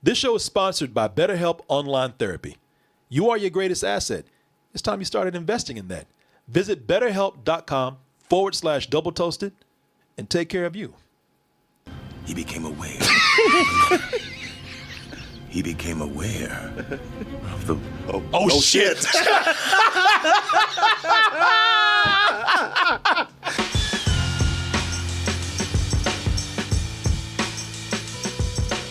This show is sponsored by BetterHelp Online Therapy. You are your greatest asset. It's time you started investing in that. Visit betterhelp.com/double toasted and take care of you. He became aware. He became aware of the... Oh shit.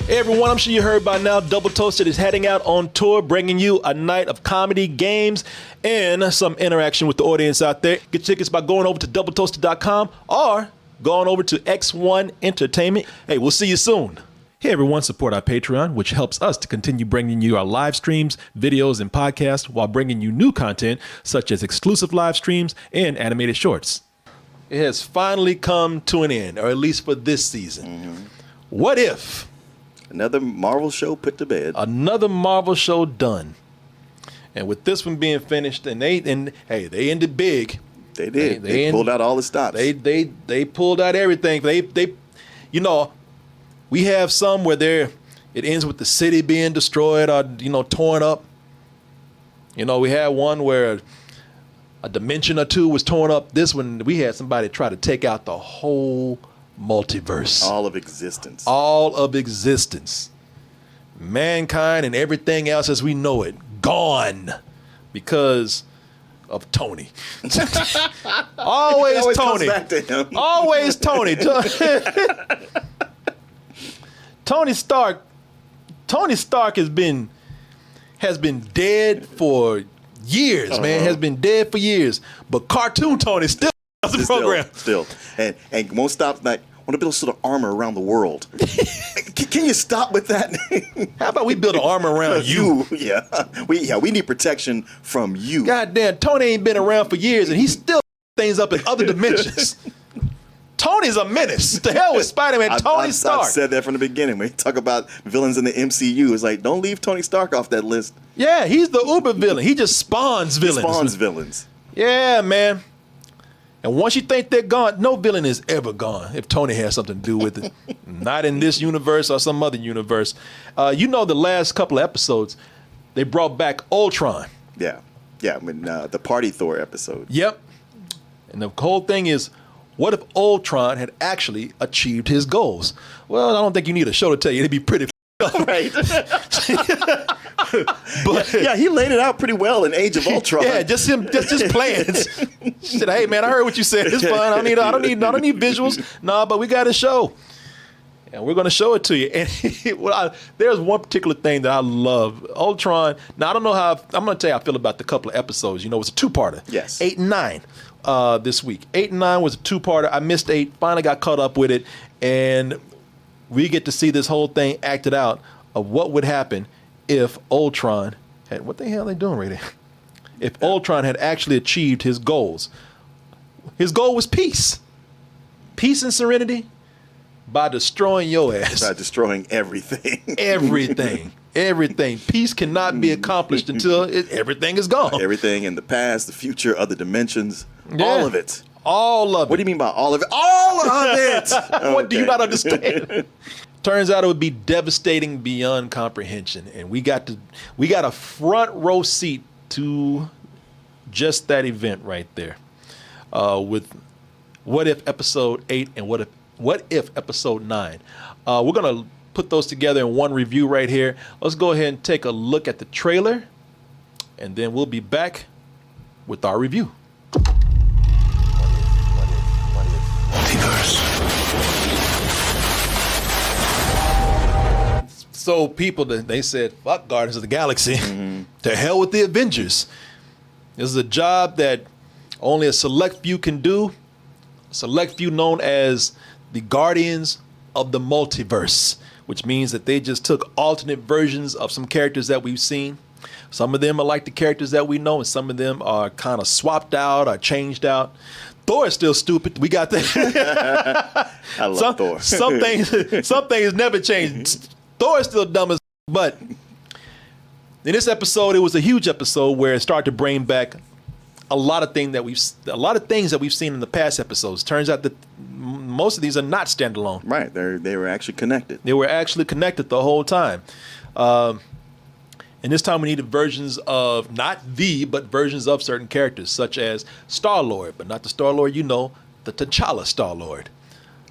Hey everyone, I'm sure you heard by now, Double Toasted is heading out on tour, bringing you a night of comedy, games, and some interaction with the audience out there. Get tickets by going over to doubletoasted.com or going over to X1 Entertainment. Hey, we'll see you soon. Hey everyone, support our Patreon, which helps us to continue bringing you our live streams, videos, and podcasts while bringing you new content such as exclusive live streams and animated shorts. It has finally come to an end, or at least for this season. Mm-hmm. What if... Another Marvel show put to bed. Another Marvel show done. And with this one being finished, and they ended big. They did. They pulled out all the stops. They pulled out everything. They we have some where it ends with the city being destroyed or torn up. We had one where a dimension or two was torn up. This one we had somebody try to take out the whole multiverse. All of existence. All of existence. Mankind and everything else as we know it, gone because of Tony. Always Tony. Comes back to him. Always Tony. Tony Stark has been dead for years, man. Has been dead for years. But cartoon Tony still the program. Still. And won't stop. Like, want to build sort of armor around the world. Can you stop with that? How about we build an armor around you? Yeah. We need protection from you. Goddamn, Tony ain't been around for years and he's still things up in other dimensions. Tony's a menace. The hell with Spider-Man, Tony Stark. I've said that from the beginning. When you talk about villains in the MCU, it's like, don't leave Tony Stark off that list. Yeah, he's the uber villain. He just spawns villains. Yeah, man. And once you think they're gone, no villain is ever gone if Tony has something to do with it. Not in this universe or some other universe. The last couple of episodes, they brought back Ultron. Yeah. Yeah, the Party Thor episode. Yep. And the whole thing is, what if Ultron had actually achieved his goals? Well, I don't think you need a show to tell you. It'd be pretty right. But yeah, he laid it out pretty well in Age of Ultron. Yeah, just plans. She said, "Hey man, I heard what you said. It's fine. I don't need visuals. Nah, but we got a show, and we're gonna show it to you." And there's one particular thing that I love. Ultron. Now I don't know how. I'm gonna tell you how I feel about the couple of episodes. It's a two-parter. Yes. 8 and 9. This week. 8 and 9 was a two-parter. I missed 8. Finally got caught up with it, and we get to see this whole thing acted out of what would happen if Ultron had, what the hell are they doing right there? If Ultron had actually achieved his goals. His goal was peace. Peace and serenity by destroying your ass. By destroying everything. Everything. Peace cannot be accomplished until everything is gone. Everything in the past, the future, other dimensions, yeah. All of it. All of it. What do you mean by all of it? All of it! What do you not understand? Turns out it would be devastating beyond comprehension. And we got a front row seat to just that event right there. With What If Episode 8 and What If Episode 9. We're going to put those together in one review right here. Let's go ahead and take a look at the trailer, and then we'll be back with our review. So people, they said, fuck Guardians of the Galaxy. Mm-hmm. To hell with the Avengers. This is a job that only a select few can do. A select few known as the Guardians of the Multiverse, which means that they just took alternate versions of some characters that we've seen. Some of them are like the characters that we know, and some of them are kind of swapped out or changed out. Thor is still stupid. We got that. I love Thor. Some things never change. Thor is still dumb as, but in this episode, it was a huge episode where it started to bring back a lot of things that we've seen in the past episodes. Turns out that most of these are not standalone. Right, they were actually connected. They were actually connected the whole time. And this time we needed versions of, but versions of certain characters, such as Star-Lord, but not the Star-Lord you know, the T'Challa Star-Lord.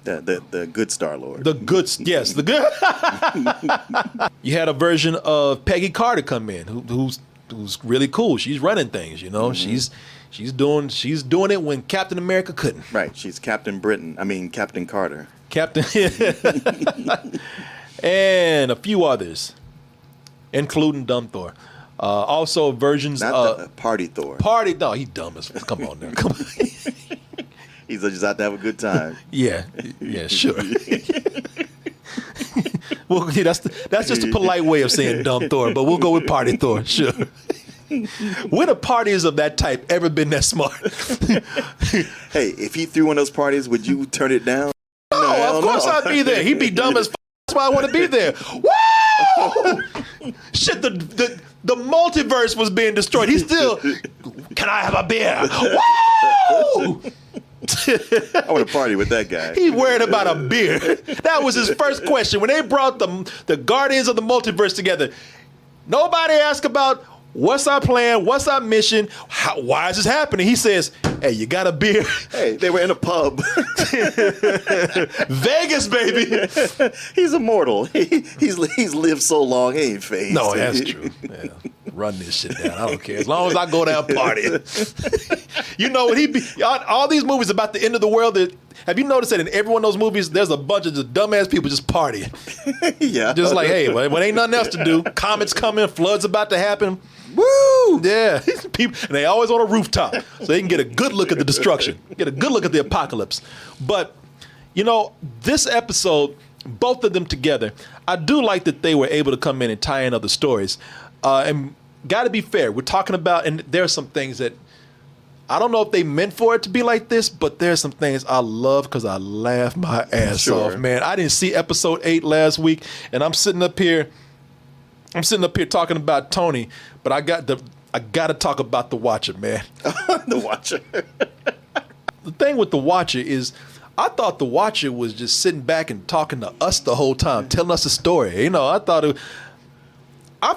The good Star-Lord. The good, yes, the good. You had a version of Peggy Carter come in, who's really cool. She's running things, you know. She's doing it when Captain America couldn't. Right. She's Captain Carter. Captain, and a few others, including Dumb Thor. Also versions Not of Party Thor. No, he dumb as come on now. Come on. He's just out to have a good time. Yeah, sure. Well, yeah, that's just a polite way of saying Dumb Thor, but we'll go with Party Thor, sure. When have parties of that type ever been that smart? Hey, if he threw one of those parties, would you turn it down? No, of course I'd be there. He'd be dumb as f. That's why I want to be there. Woo! Shit, the multiverse was being destroyed. He's still, can I have a beer? Woo! I want to party with that guy. He's worried about a beer. That was his first question. When they brought the Guardians of the Multiverse together, nobody asked about what's our plan, what's our mission, why is this happening? He says, hey, you got a beer? Hey, they were in a pub. Vegas, baby. He's immortal. He's lived so long, he ain't phased. No, that's true. Yeah. Run this shit down. I don't care. As long as I go down partying. You know what all these movies about the end of the world, have you noticed that in every one of those movies, there's a bunch of just dumbass people just partying? Yeah. Just like, hey, when ain't nothing else to do, comets coming, floods about to happen. Woo! Yeah. People, and they always on a rooftop so they can get a good look at the destruction, get a good look at the apocalypse. But, you know, this episode, both of them together, I do like that they were able to come in and tie in other stories. And got to be fair, we're talking about, and there are some things that I don't know if they meant for it to be like this, but there's some things I love because I laughed my ass off, man. I didn't see episode 8 last week, and I'm sitting up here talking about Tony, but I got to talk about the Watcher, man. The Watcher. The thing with the Watcher is, I thought the Watcher was just sitting back and talking to us the whole time, telling us a story. You know, I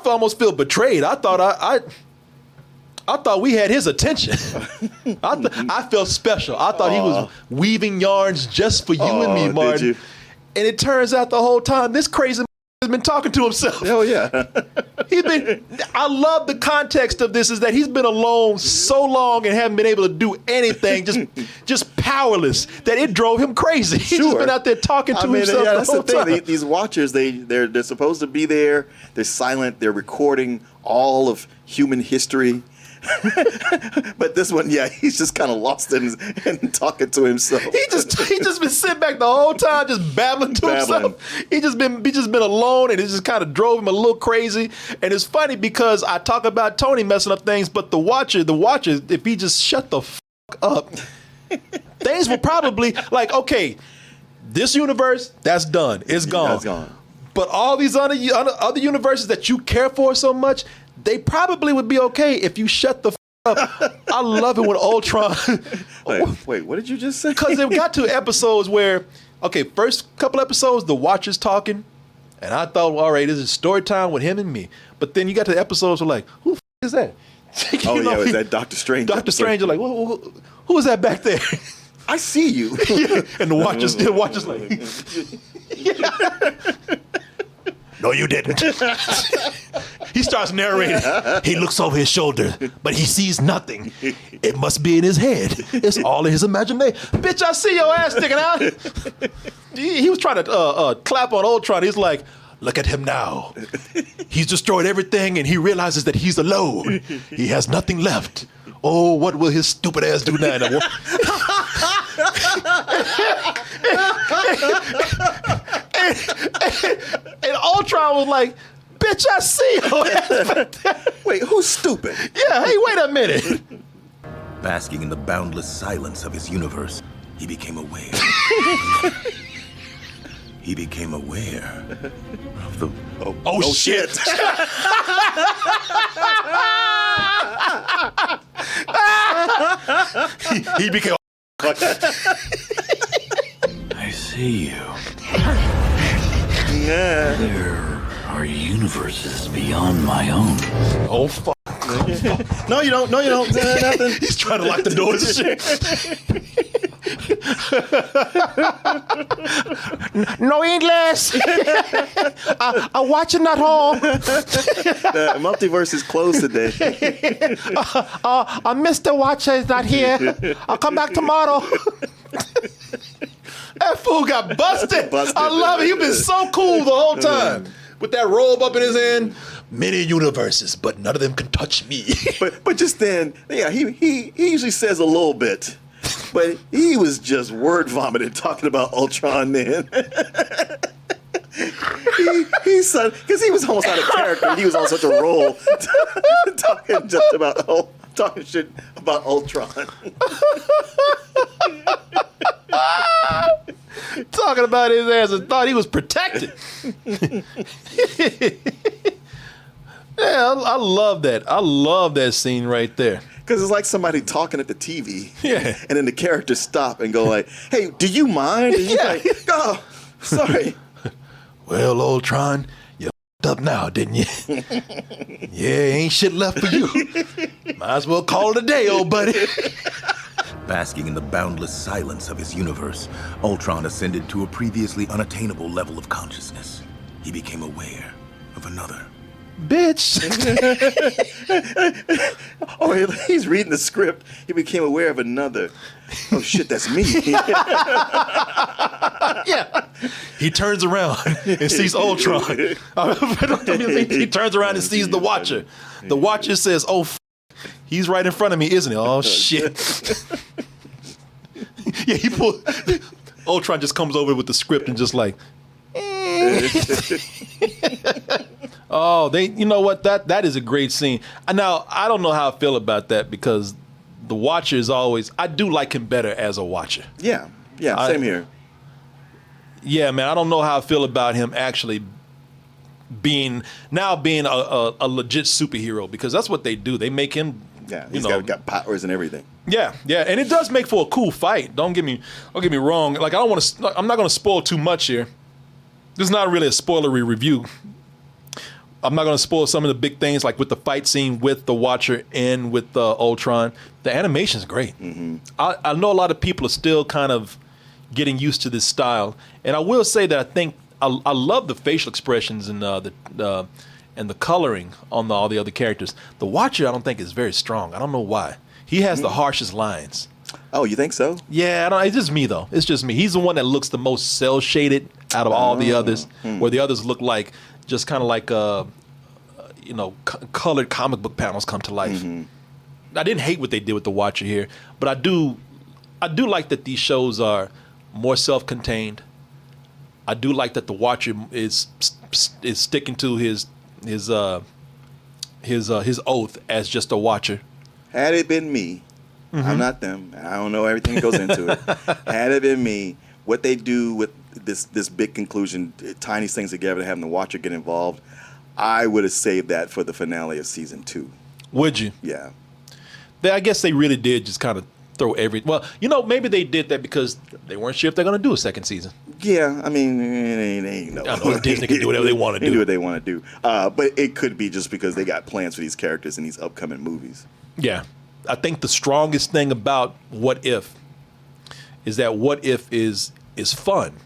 almost feel betrayed. I thought we had his attention. I felt special. I thought he was weaving yarns just for you and me, Martin. Did you? And it turns out the whole time this crazy has been talking to himself. Hell yeah. I love the context of this is that he's been alone so long and haven't been able to do anything, just powerless, that it drove him crazy. He's just been out there talking to himself the whole time. These Watchers, they're supposed to be there. They're silent. They're recording all of human history. But this one, yeah, he's just kind of lost and talking to himself. He just been sitting back the whole time, just babbling to himself. He just been alone, and it just kind of drove him a little crazy. And it's funny because I talk about Tony messing up things, but the Watcher, if he just shut the fuck up, things will probably like, okay, this universe, that's done, it's gone. That's gone. But all these other universes that you care for so much, they probably would be okay if you shut the up. I love it when Ultron. Wait, what did you just say? Because it got to episodes where, okay, first couple episodes, the Watcher's talking, and I thought, well, all right, this is story time with him and me. But then you got to the episodes where like, who the is that? Was that Doctor Strange? Doctor Strange, like, who is that back there? I see you. Yeah. And the Watcher's like, no, you didn't. He starts narrating. He looks over his shoulder, but he sees nothing. It must be in his head. It's all in his imagination. Bitch, I see your ass sticking out. He was trying to clap on Ultron. He's like, look at him now. He's destroyed everything, and he realizes that he's alone. He has nothing left. Oh, what will his stupid ass do now? And Ultron was like, bitch, I see you. Wait, who's stupid? Yeah, hey, wait a minute. Basking in the boundless silence of his universe, he became aware. He became aware of the... Oh shit. he became... I see you. Yeah. There are universes beyond my own. Oh, fuck. No, you don't. No, you don't. Nothing. He's trying to lock the doors and shit. No English. I'm watching that hole. The multiverse is closed today. Mr. Watcher is not here. I'll come back tomorrow. That fool got busted. I love it. He's been so cool the whole time. With that robe up in his hand. Many universes, but none of them can touch me. but just then, yeah, he usually says a little bit. But he was just word vomiting talking about Ultron then. Because he was almost out of character. He was on such a roll talking shit about Ultron. Talking about his ass and thought he was protected. Yeah, I love that. I love that scene right there. Because it's like somebody talking at the TV. Yeah. And then the characters stop and go like, hey, do you mind? And he's like, oh, sorry. Well, Ultron, you f***ed up now, didn't you? Yeah, ain't shit left for you. Might as well call it a day, old buddy. Basking in the boundless silence of his universe, Ultron ascended to a previously unattainable level of consciousness. He became aware of another. Bitch. Oh, he's reading the script. He became aware of another. Oh, shit, that's me. Yeah. He turns around and sees Ultron. He turns around and sees the Watcher. The Watcher says, oh, he's right in front of me, isn't he? Oh, shit. Yeah, Ultron just comes over with the script and just like, oh, you know what? That is a great scene. Now, I don't know how I feel about that because the Watcher is always, I do like him better as a Watcher. Yeah, same here. Yeah, man, I don't know how I feel about him actually being a legit superhero because that's what they do. They make him, he's got powers and everything. Yeah, and it does make for a cool fight. Don't get me wrong. Like I'm not going to spoil too much here. This is not really a spoilery review. I'm not going to spoil some of the big things like with the fight scene with the Watcher and with Ultron. The animation's great. Mm-hmm. I know a lot of people are still kind of getting used to this style, and I will say that I think I love the facial expressions and the coloring on all the other characters. The Watcher I don't think is very strong. I don't know why. He has the harshest lines. Oh, you think so? Yeah, it's just me though. It's just me. He's the one that looks the most cell shaded out of all the others, where the others look like just kind of like colored comic book panels come to life. Mm-hmm. I didn't hate what they did with the Watcher here, but I do like that these shows are more self-contained. I do like that the Watcher is sticking to his oath as just a Watcher. Had it been me, I'm not them. I don't know everything that goes into it. Had it been me, what they do with this big conclusion, tiny things together, having the Watcher get involved, I would have saved that for the finale of season 2. Would you? Yeah. I guess they really did just kind of throw well, maybe they did that because they weren't sure if they're going to do a second season. Yeah, I mean, they know. I know Disney can do whatever they want to do. They do what they want to do. But it could be just because they got plans for these characters in these upcoming movies. Yeah. I think the strongest thing about What If is that What If is fun.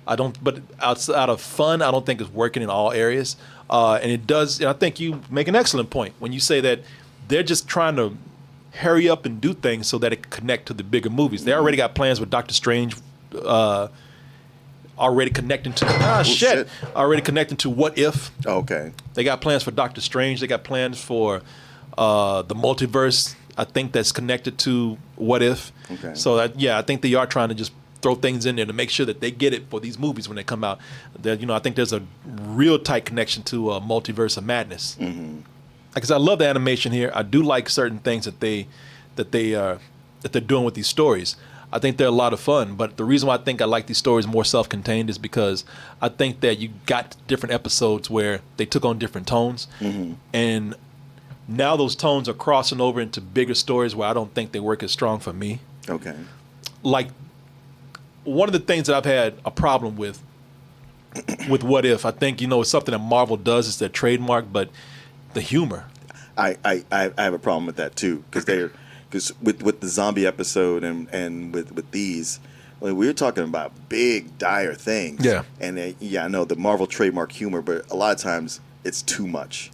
But outside of fun, I don't think it's working in all areas. And it does, and I think you make an excellent point when you say that they're just trying to hurry up and do things so that it can connect to the bigger movies. They already got plans with Doctor Strange already connecting to already connecting to What If. Okay. They got plans for Doctor Strange. They got plans for the multiverse. I think that's connected to What If. Okay. So I think they are trying to just throw things in there to make sure that they get it for these movies when they come out. That I think there's a real tight connection to Multiverse of Madness. Mm-hmm. Because I love the animation here. I do like certain things that they're doing with these stories. I think they're a lot of fun. But the reason why I think I like these stories more self-contained is because I think that you got different episodes where they took on different tones, and now those tones are crossing over into bigger stories where I don't think they work as strong for me. Okay. Like, one of the things that I've had a problem with with What If. I think, it's something that Marvel does. It's their trademark, but the humor. I have a problem with that too, because with the zombie episode and with these, we were talking about big dire things. Yeah. And I know the Marvel trademark humor, but a lot of times it's too much.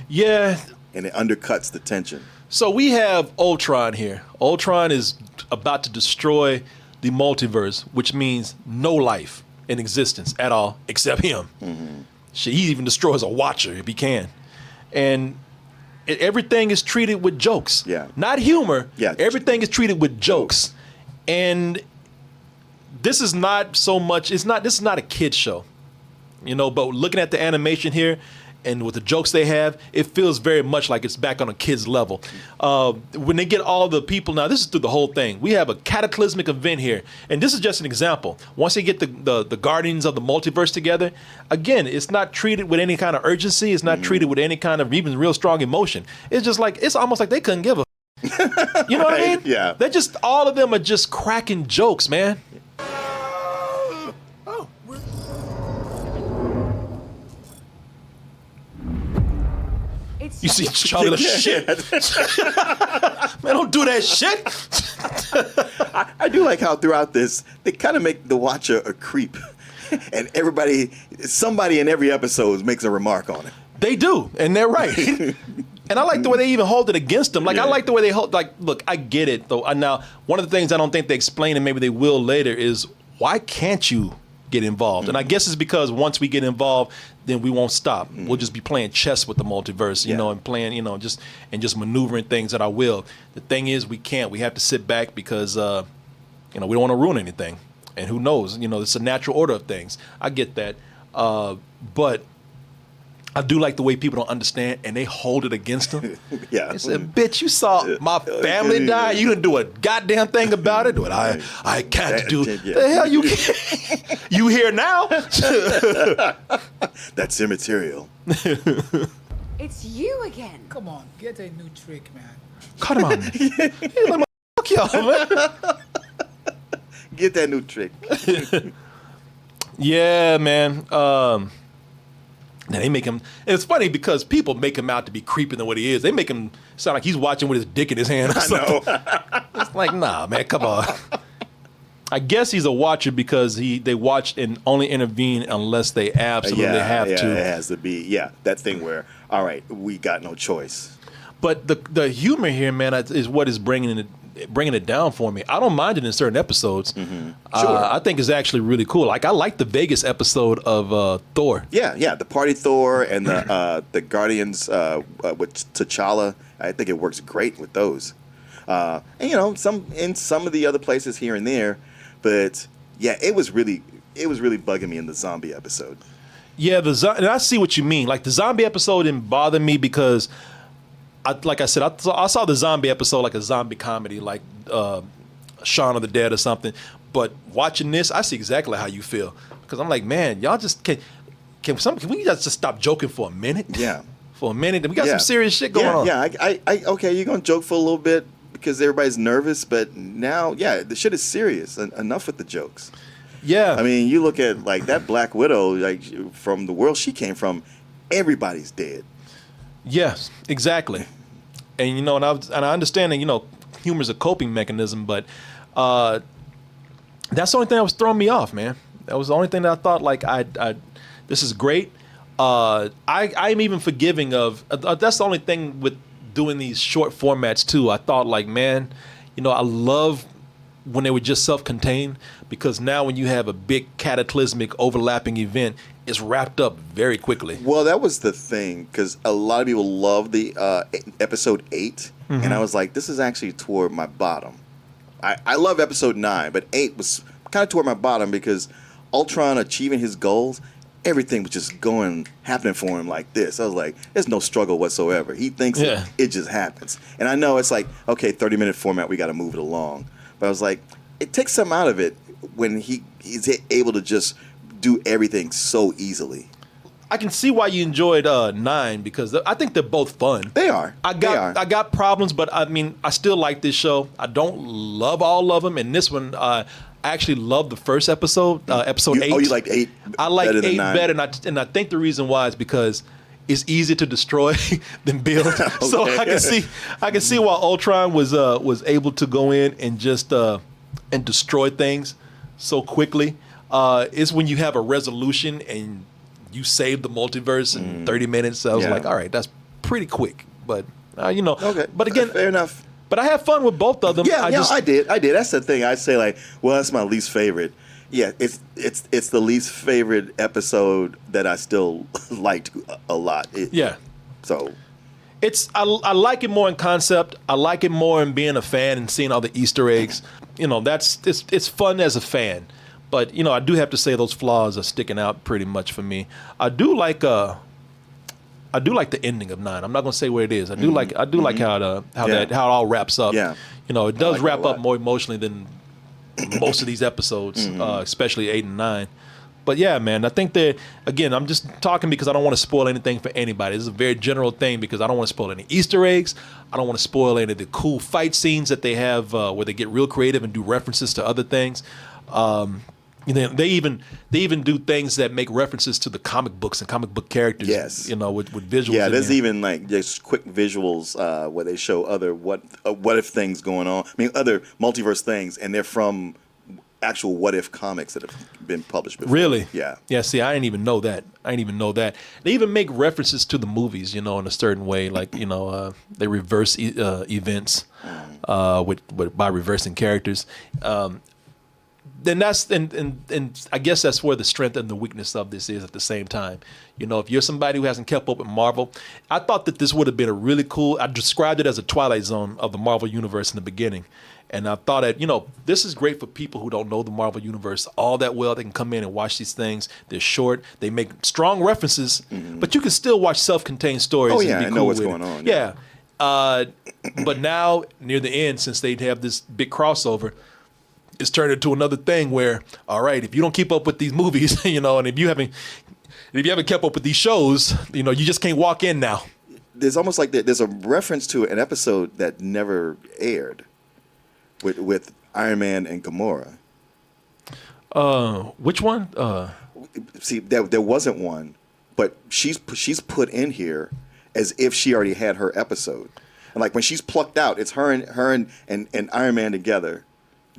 Yeah. And it undercuts the tension. So we have Ultron here. Ultron is about to destroy the multiverse, which means no life in existence at all except him. Mm-hmm. He even destroys a Watcher if he can. And everything is treated with jokes. Yeah. Not humor. Yeah. Everything is treated with jokes. And this is not so much, this is not a kid's show. But looking at the animation here and with the jokes they have, it feels very much like it's back on a kid's level. When they get all the people, now this is through the whole thing. We have a cataclysmic event here, and this is just an example. Once they get the Guardians of the Multiverse together, again, it's not treated with any kind of urgency. It's not treated with any kind of even real strong emotion. It's just like, it's almost like they couldn't give a you know what I mean? Yeah. They're just, all of them are just cracking jokes, man. You see Charlie, shit. Man, don't do that shit. I do like how throughout this, they kind of make the Watcher a creep. And somebody in every episode makes a remark on it. They do, and they're right. And I like the way they even hold it against them. Like, I like the way they hold, like, look, I get it, though. Now, one of the things I don't think they explain, and maybe they will later, is why can't you get involved? And I guess it's because once we get involved, then we won't stop. We'll just be playing chess with the multiverse, you know, and playing, just maneuvering things at our will. The thing is, we can't. We have to sit back because, we don't want to ruin anything. And who knows? It's a natural order of things. I get that. But I do like the way people don't understand, and they hold it against them. Yeah. They said, bitch, you saw my family die. You didn't do a goddamn thing about it. But I can't do it. The hell you can't. You here now? That's immaterial. It's you again. Come on, get a new trick, man. Cut him out. He's like, fuck y'all, man. Get that new trick. Yeah, man. Now they make him. And it's funny because people make him out to be creeping than what he is. They make him sound like he's watching with his dick in his hand or something. It's like, nah, man, come on. I guess he's a watcher because they watch and only intervene unless they absolutely have to. Yeah, it has to be. Yeah, that thing where, all right, we got no choice. But the humor here, man, is what is bringing it down for me. I don't mind it in certain episodes. Mm-hmm. Sure. I think it's actually really cool. Like, I like the Vegas episode of Thor. Yeah, the Party Thor and the Guardians with T'Challa. I think it works great with those. And some of the other places here and there, but yeah, it was really bugging me in the zombie episode. Yeah, and I see what you mean. Like, the zombie episode didn't bother me because, like I said, I saw the zombie episode like a zombie comedy, like Shaun of the Dead or something. But watching this, I see exactly how you feel, because I'm like, man, y'all just can we just stop joking for a minute? Yeah, for a minute. We got some serious shit going on. Yeah, I okay, you're gonna joke for a little bit because everybody's nervous, but now, the shit is serious. Enough with the jokes. Yeah, I mean, you look at like that Black Widow, like from the world she came from, everybody's dead. Yes, exactly. And and I understand that humor's a coping mechanism, but that's the only thing that was throwing me off, man. That was the only thing that I thought, like, this is great. I'm even forgiving of. That's the only thing with doing these short formats too. I thought, like, man, I love when they were just self-contained, because now when you have a big cataclysmic overlapping event, it's wrapped up very quickly. Well, that was the thing, because a lot of people love the episode 8, and I was like, this is actually toward my bottom. I love episode 9, but 8 was kind of toward my bottom because Ultron achieving his goals, everything was just happening for him like this. I was like, there's no struggle whatsoever. He thinks it just happens. And I know it's like, okay, 30-minute format, we got to move it along. But I was like, it takes some out of it when he's able to just do everything so easily. I can see why you enjoyed 9, because I think they're both fun. They are. I got problems, but I mean, I still like this show. I don't love all of them, and this one, I actually love the first episode, episode 8. Oh, you liked 8 I like better than 8 9? better, and I think the reason why is because it's easier to destroy than build. So I can see why Ultron was able to go in and just and destroy things so quickly. It's when you have a resolution and you save the multiverse in 30 minutes. So I was like, all right, that's pretty quick. But Okay. But again, fair enough. But I had fun with both of them. Yeah, I did. That's the thing. I'd say like, well, that's my least favorite. Yeah, it's the least favorite episode that I still liked a lot. So I like it more in concept. I like it more in being a fan and seeing all the Easter eggs. It's fun as a fan. But I do have to say those flaws are sticking out pretty much for me. I do like the ending of 9. I'm not going to say what it is. I do like how it all wraps up. Yeah. It does like wrap that a up lot. more emotionally than most of these episodes, especially 8 and 9. But yeah, man, I think again, I'm just talking because I don't want to spoil anything for anybody. This is a very general thing because I don't want to spoil any Easter eggs. I don't want to spoil any of the cool fight scenes that they have where they get real creative and do references to other things. They even do things that make references to the comic books and comic book characters. Yes. With visuals. yeah, in there's there. even like just quick visuals where they show other what if things going on. I mean, other multiverse things, and they're from actual what if comics that have been published before. Really? Yeah. Yeah. See, I didn't even know that. They even make references to the movies, in a certain way. Like they reverse events by reversing characters. Then and I guess that's where the strength and the weakness of this is at the same time. If you're somebody who hasn't kept up with Marvel, I thought that this would have been a really cool. I described it as a Twilight Zone of the Marvel universe in the beginning, and I thought that this is great for people who don't know the Marvel universe all that well. They can come in and watch these things. They're short. They make strong references, but you can still watch self-contained stories. Oh yeah, and be I cool know what's with going it. on. Yeah. But now near the end, since they have this big crossover, it's turned into another thing where, all right, if you don't keep up with these movies, and if you haven't kept up with these shows, you just can't walk in now. There's almost like there's a reference to an episode that never aired with Iron Man and Gamora. Which one? See, there wasn't one, but she's put in here as if she already had her episode. And like when she's plucked out, it's her and Iron Man together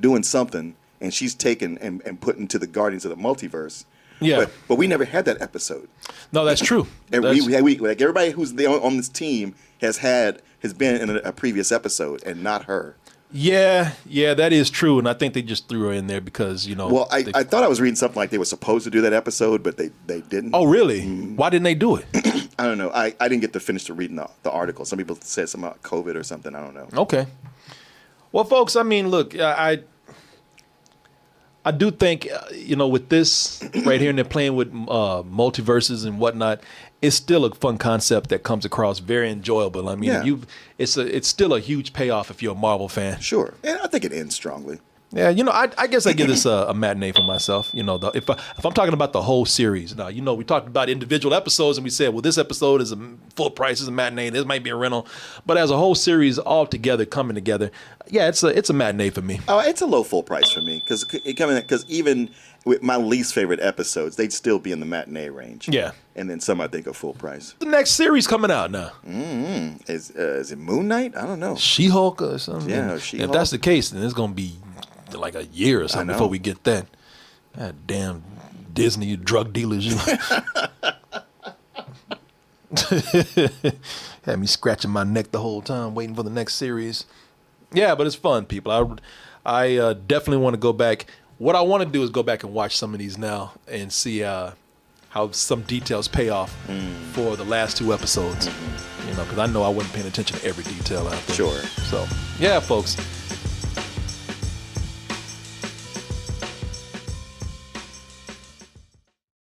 doing something, and she's taken and put into the Guardians of the Multiverse. Yeah. But we never had that episode. No, that's true. And we like everybody who's on this team has been in a previous episode, and not her. Yeah, that is true, and I think they just threw her in there because Well, I thought I was reading something like they were supposed to do that episode, but they didn't. Oh, really? Why didn't they do it? I don't know. I didn't get to finish reading the article. Some people said something about COVID or something. I don't know. Okay. Well, folks, I mean, look, I do think, with this right here, and they're playing with multiverses and whatnot, it's still a fun concept that comes across very enjoyable. I mean, Yeah. it's still a huge payoff if you're a Marvel fan. Sure, and I think it ends strongly. Yeah, I guess I give this a matinee for myself. If I'm talking about the whole series, now we talked about individual episodes and we said, well, this episode is a full price, is a matinee. This might be a rental, but as a whole series all together coming together, yeah, it's a matinee for me. Oh, it's a low full price for me because even with my least favorite episodes, they'd still be in the matinee range. Yeah, and then some I think are full price. the next series coming out now. Is it Moon Knight? I don't know. She-Hulk or something. Yeah, If She-Hulk. that's the case, then it's gonna be like a year or something know. before we get that. God damn Disney drug dealers. Had me scratching my neck the whole time waiting for the next series. Yeah, but it's fun, people. I definitely want to go back. What I want to do is go back and watch some of these now and see how some details pay off for the last 2 episodes. Because I know I wasn't paying attention to every detail out there. Sure. So, yeah, folks.